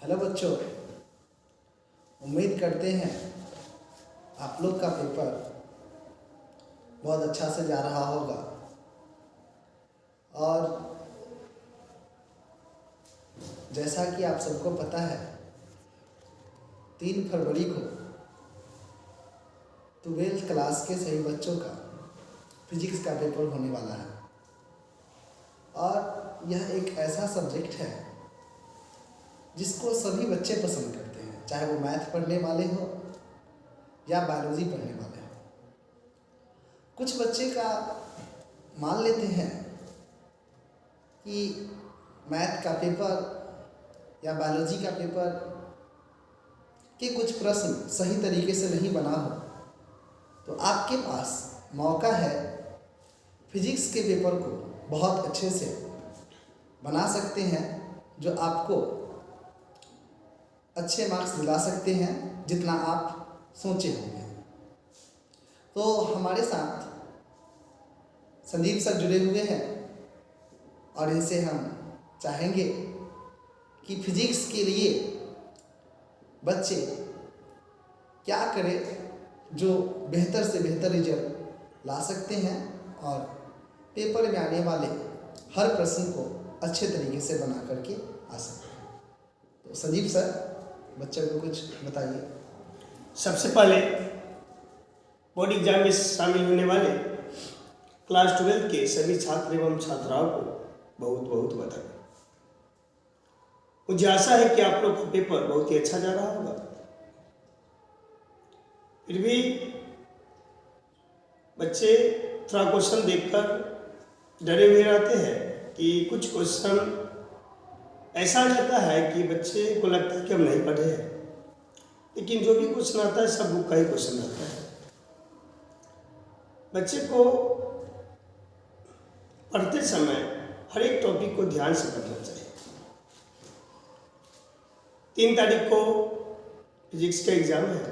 Hello बच्चों, उम्मीद करते हैं आप लोग का पेपर बहुत अच्छा से जा रहा होगा। और जैसा कि आप सबको पता है, 3 फरवरी को 12th क्लास के सभी बच्चों का फिजिक्स का पेपर होने वाला है। और यह एक ऐसा सब्जेक्ट है जिसको सभी बच्चे पसंद करते हैं, चाहे वो मैथ पढ़ने वाले हो या बायोलॉजी पढ़ने वाले हो। कुछ बच्चे का मान लेते हैं कि मैथ का पेपर या बायोलॉजी का पेपर के कुछ प्रश्न सही तरीके से नहीं बना हो, तो आपके पास मौका है फिजिक्स के पेपर को बहुत अच्छे से बना सकते हैं, जो आपको अच्छे मार्क्स दिला सकते हैं जितना आप सोचे होंगे। तो हमारे साथ संदीप सर जुड़े हुए हैं और इनसे हम चाहेंगे कि फिजिक्स के लिए बच्चे क्या करें जो बेहतर से बेहतर रिजल्ट ला सकते हैं और पेपर में आने वाले हर प्रश्न को अच्छे तरीके से बना करके आ सकते हैं। तो संदीप सर, बच्चों को कुछ बताइए। सबसे पहले बोर्ड एग्जाम में शामिल होने वाले क्लास 12 के सभी छात्र एवं छात्राओं को बहुत बहुत बधाई। मुझे आशा है कि आप लोग का पेपर बहुत ही अच्छा जा रहा होगा। फिर भी बच्चे थोड़ा क्वेश्चन देखकर डरे हुए रहते हैं कि कुछ क्वेश्चन ऐसा आ जाता है कि बच्चे को लगता है कि हम नहीं पढ़े हैं, लेकिन जो भी क्वेश्चन आता है सब बुक का ही क्वेश्चन आता है। बच्चे को पढ़ते समय हर एक टॉपिक को ध्यान से पढ़ना चाहिए। 3 तारीख को फिजिक्स का एग्जाम है।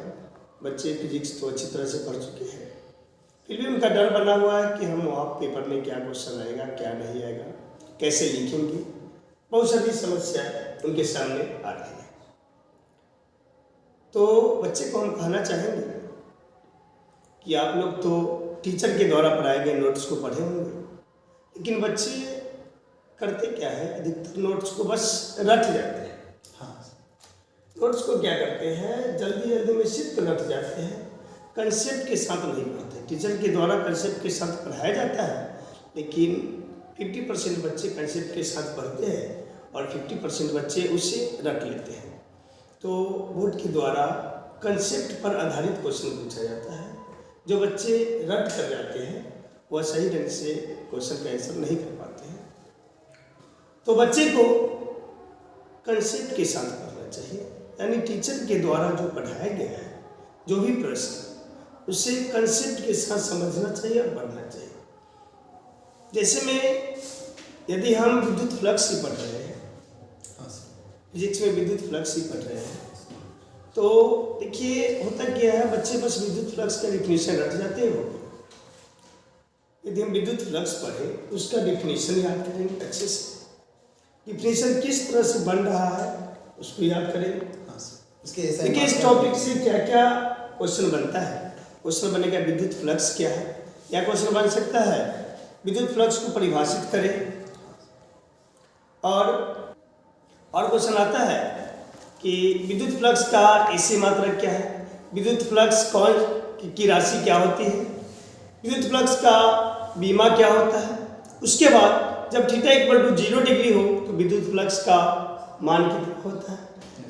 बच्चे फिजिक्स तो अच्छी तरह से पढ़ चुके हैं, फिर भी उनका डर बना हुआ है कि हम वहाँ पेपर में क्या क्वेश्चन आएगा, क्या नहीं आएगा, कैसे लिखेंगे। बहुत सारी समस्याएं उनके सामने आ रही है। तो बच्चे को हम कहना चाहेंगे कि आप लोग तो टीचर के द्वारा पढ़ाए गए नोट्स को पढ़े होंगे, लेकिन बच्चे करते क्या है, अधिकतर नोट्स को बस रट जाते हैं। नोट्स को क्या करते हैं, जल्दी जल्दी में सिर्फ रट जाते हैं, कंसेप्ट के साथ नहीं पढ़ते। टीचर के द्वारा कंसेप्ट के साथ पढ़ाया जाता है, लेकिन 50% बच्चे कंसेप्ट के साथ पढ़ते हैं और 50% बच्चे उसे रट लेते हैं। तो बोर्ड के द्वारा कंसेप्ट पर आधारित क्वेश्चन पूछा जाता है। जो बच्चे रट कर जाते हैं वह सही ढंग से क्वेश्चन का आंसर नहीं कर पाते हैं। तो बच्चे को कंसेप्ट के साथ पढ़ना चाहिए, यानी टीचर के द्वारा जो पढ़ाया गया है, जो भी प्रश्न, उसे कंसेप्ट के साथ समझना चाहिए और पढ़ना चाहिए। जैसे में यदि हम विद्युत फ्लक्स ही पढ़ रहे हैं, फिजिक्स में विद्युत फ्लक्स ही पढ़ रहे हैं, तो देखिए होता क्या है, बच्चे बस विद्युत फ्लक्स का डिफिनीशन रट जाते हो। यदि हम विद्युत फ्लक्स पढ़ें, उसका डिफिनीशन याद करेंगे अच्छे से, डिफिनीशन किस तरह से बन रहा है उसको याद करेंगे। देखिए इस टॉपिक से क्या क्या क्वेश्चन बनता है। क्वेश्चन बनेगा विद्युत फ्लक्स क्या है, या क्वेश्चन बन सकता है विद्युत फ्लक्स को परिभाषित करें। और क्वेश्चन आता है कि विद्युत फ्लक्स का एसी मात्रक क्या है, विद्युत फ्लक्स कौन की राशि क्या होती है, विद्युत फ्लक्स का बीमा क्या होता है। उसके बाद जब थीटा इक्वल टू 0 डिग्री हो तो विद्युत फ्लक्स का मान कितना होता है,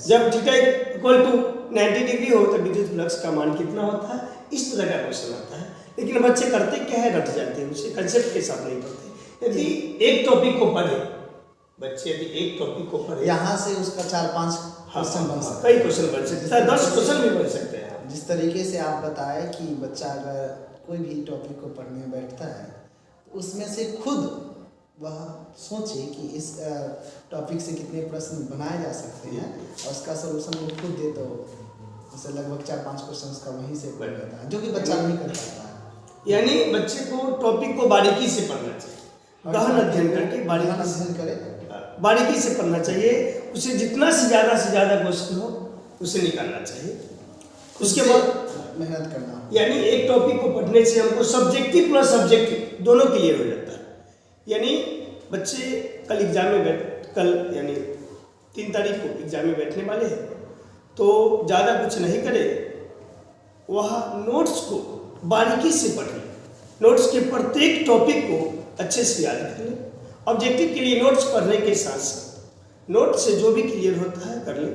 जब थीटा इक्वल टू 90 डिग्री हो तो विद्युत फ्लक्स का मान कितना होता है। इस तरह का क्वेश्चन आता है, लेकिन बच्चे करते क्या है, रट जाते हैं, उसे कंसेप्ट के साथ नहीं पढ़ते। यदि एक टॉपिक को पढ़े, बच्चे यदि एक टॉपिक को पढ़े, यहाँ से उसका 4-5 क्वेश्चन बन सकते हैं, कई क्वेश्चन बन सकते हैं, 10 क्वेश्चन भी बन सकते हैं। जिस तरीके से आप बताएं कि बच्चा अगर कोई भी टॉपिक को पढ़ने बैठता है तो उसमें से खुद वह सोचे कि इस टॉपिक से कितने प्रश्न बनाए जा सकते हैं और उसका सलूशन वो खुद दे, तो उसे लगभग 4-5 क्वेश्चन उसका वहीं से बन जाता है, जो कि बच्चा नहीं कर पाता है। यानी बच्चे को टॉपिक को बारीकी से पढ़ना चाहिए, गहन अध्ययन करके बारीकी से पढ़ना चाहिए। उसे जितना से ज़्यादा क्वेश्चन हो उसे निकालना चाहिए। उसके बाद मेहनत करना, यानी एक टॉपिक को पढ़ने से हमको सब्जेक्टिव प्लस सब्जेक्टिव दोनों क्लियर हो जाता है। यानी बच्चे कल यानी 3 तारीख को एग्जाम में बैठने वाले हैं, तो ज़्यादा कुछ नहीं करे, वह नोट्स को बारीकी से पढ़े, नोट्स के प्रत्येक टॉपिक को अच्छे से याद कर ले। ऑब्जेक्टिव के लिए नोट्स पढ़ने के साथ साथ नोट से जो भी क्लियर होता है कर ले।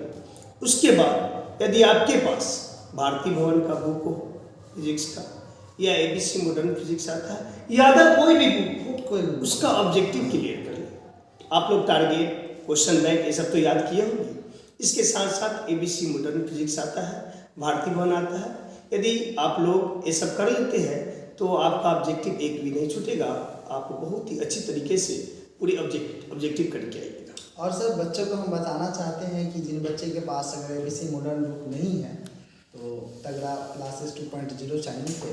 उसके बाद यदि आपके पास भारती भवन का बुक हो फिजिक्स का, या ABC मॉडर्न फिजिक्स आता है, या अदर कोई भी बुक हो, उसका ऑब्जेक्टिव क्लियर कर ले। आप लोग टारगेट, क्वेश्चन बैंक ये सब तो याद किए होंगे। इसके साथ साथ ABC मॉडर्न फिजिक्स आता है, भारती भवन आता है। यदि आप लोग ये सब कर लेते हैं तो आपका ऑब्जेक्टिव एक भी नहीं छूटेगा, आप बहुत ही अच्छी तरीके से पूरी ऑब्जेक्टिव करके आइएगा। और सर बच्चों को हम बताना चाहते हैं कि जिन बच्चे के पास अगर ABC मॉडर्न बुक नहीं है तो तगड़ा क्लासेस 2.0 चैनल पे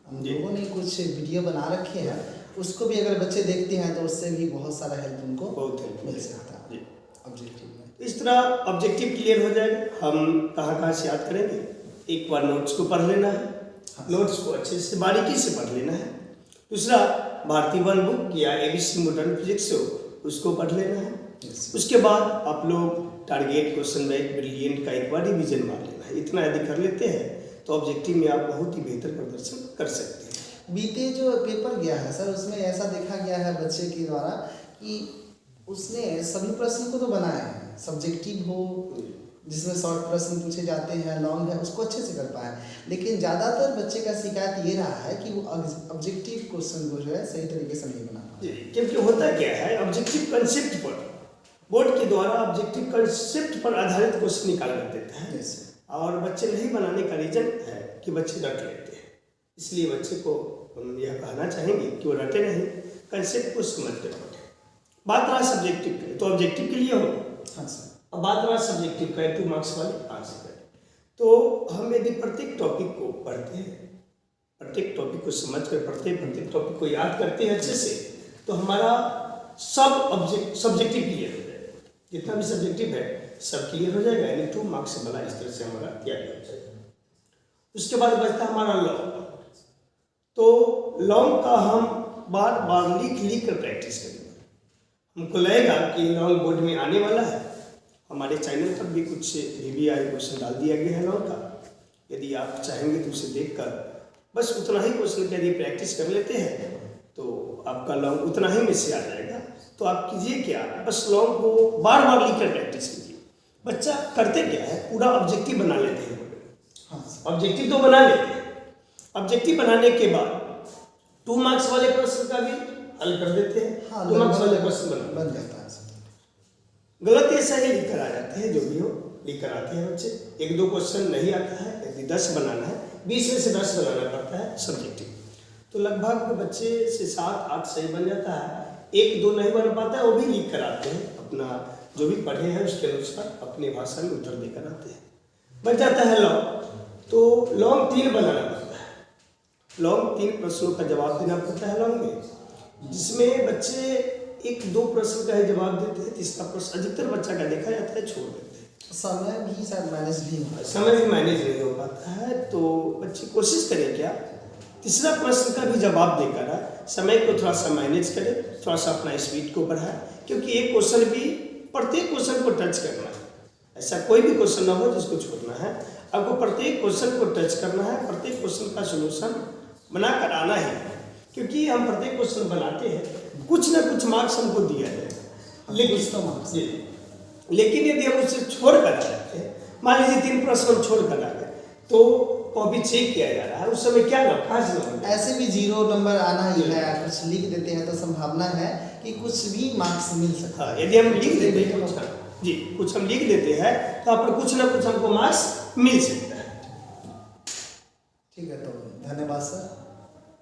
हम लोगों ने कुछ वीडियो बना रखे हैं, उसको भी अगर बच्चे देखते हैं तो उससे भी बहुत सारा हेल्प उनको मिल सकता है ऑब्जेक्टिव में। इस तरह ऑब्जेक्टिव क्लियर हो जाएगा। हम कहाँ से याद करेंगे, एक बार नोट्स को पढ़ लेना है, नोट्स को अच्छे से बारीकी से पढ़ लेना है। दूसरा भारती भवन बुक या ABC मॉडर्न फिजिक्स हो उसको पढ़ लेना है। उसके बाद आप लोग टारगेट, क्वेश्चन बैंक, ब्रिलियंट का एक बार रिविजन मार लेना है। इतना यदि कर लेते हैं तो ऑब्जेक्टिव में आप बहुत ही बेहतर प्रदर्शन कर सकते हैं। बीते जो पेपर गया है सर, उसमें ऐसा देखा गया है बच्चे के द्वारा कि उसने सभी प्रश्न को तो बनाया है, सब्जेक्टिव हो जिसमें शॉर्ट प्रश्न पूछे जाते हैं, लॉन्ग है, उसको अच्छे से कर पाया, लेकिन ज़्यादातर बच्चे का शिकायत ये रहा है कि वो ऑब्जेक्टिव क्वेश्चन को जो है सही तरीके से नहीं बना पाया। क्योंकि होता क्या है, ऑब्जेक्टिव कंसेप्ट पर बोर्ड के द्वारा ऑब्जेक्टिव कंसेप्ट पर आधारित क्वेश्चन निकाल कर देते हैं, और बच्चे नहीं बनाने का रीजन है कि बच्चे रट लेते हैं। इसलिए बच्चे को हम यह कहना चाहेंगे कि वो रटे नहीं, कंसेप्ट को समझ कर पढ़े। बात रहा सब्जेक्टिव की, तो ऑब्जेक्टिव के लिए होगा। हाँ सर। अब बात रहा सब्जेक्टिव का, 2 मार्क्स वाले आंसर करें, तो हम यदि प्रत्येक टॉपिक को पढ़ते हैं, प्रत्येक टॉपिक को समझ कर प्रत्येक टॉपिक को याद करते हैं अच्छे से, तो हमारा सब्जेक्टिव क्लियर हो जाएगा। जितना भी सब्जेक्टिव है सब क्लियर हो जाएगा, यानी 2 मार्क्स वाला इस तरह से हमारा तैयारी हो जाएगा। उसके बाद बचता हमारा लॉन्ग। तो लॉन्ग का हम बार बार लिख कर प्रैक्टिस करेंगे। हमको लगेगा कि लॉन्ग बोर्ड में आने वाला है, हमारे चैनल पर भी कुछ VVI क्वेश्चन डाल दिया गया है लॉन्ग का। यदि आप चाहेंगे तो उसे देखकर बस उतना ही क्वेश्चन का यदि प्रैक्टिस कर लेते हैं तो आपका लॉन्ग उतना ही में से आ जाएगा। तो आप कीजिए क्या, बस लॉन्ग को बार बार लिख कर प्रैक्टिस कीजिए। बच्चा करते क्या है, पूरा ऑब्जेक्टिव बना लेते हैं। ऑब्जेक्टिव तो बना लेते हैं, ऑब्जेक्टिव बनाने के बाद 2 मार्क्स वाले प्रश्न का भी हल कर देते हैं। 2 मार्क्स वाले प्रश्न बन जाता है। गलत या सही लिख कर आ जाते हैं, जो भी हो लिख कर आते हैं बच्चे। 1-2 क्वेश्चन नहीं आता है, यदि 10 बनाना है, 20 में से 10 बनाना पड़ता है सब्जेक्टिव, तो लगभग बच्चे से 7-8 सही बन जाता है। 1-2 नहीं बन पाता है, वो भी लिख कर आते हैं, अपना जो भी पढ़े हैं उसके अनुसार अपने भाषा में उत्तर देकर आते हैं। बन जाता है लॉन्ग। तो लॉन्ग 3 बनाना पड़ता है, लॉन्ग 3 प्रश्नों का जवाब देना पड़ता है लॉन्ग में, जिसमें बच्चे 1-2 प्रश्न का ही जवाब देते हैं, तीसरा प्रश्न अधिकतर बच्चा का देखा जाता है छोड़ देते हैं। समय भी शायद मैनेज नहीं होता, समय भी मैनेज नहीं हो पाता है, तो बच्चे कोशिश करें क्या, तीसरा प्रश्न का भी जवाब देकर आए, समय को थोड़ा सा मैनेज करें, थोड़ा सा अपना स्पीड को बढ़ाए, क्योंकि एक क्वेश्चन भी प्रत्येक क्वेश्चन को टच करना है। ऐसा कोई भी क्वेश्चन ना हो जिसको छोड़ना है, आपको प्रत्येक क्वेश्चन को टच करना है, प्रत्येक क्वेश्चन का सोल्यूशन बना कर आना है। क्योंकि हम प्रत्येक क्वेश्चन बनाते हैं, कुछ ना कुछ मार्क्स हमको दिया जाएगा, लेकिन यदि हम उससे छोड़ कर आ जाते हैं, मान लीजिए 3 प्रश्न हम छोड़ कर आ गए, तो कॉपी चेक किया जा रहा है, उस समय क्या ना कहाँ से ऐसे भी 0 नंबर आना ही है। कुछ लिख देते हैं तो संभावना है कि कुछ भी मार्क्स मिल सकता है। यदि हम लिख देते हैं कुछ हम लिख देते हैं तो आप कुछ ना कुछ हमको मार्क्स मिल सकता है। ठीक है, तो धन्यवाद सर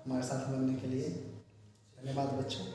हमारे साथ बनने के लिए। धन्यवाद बच्चों।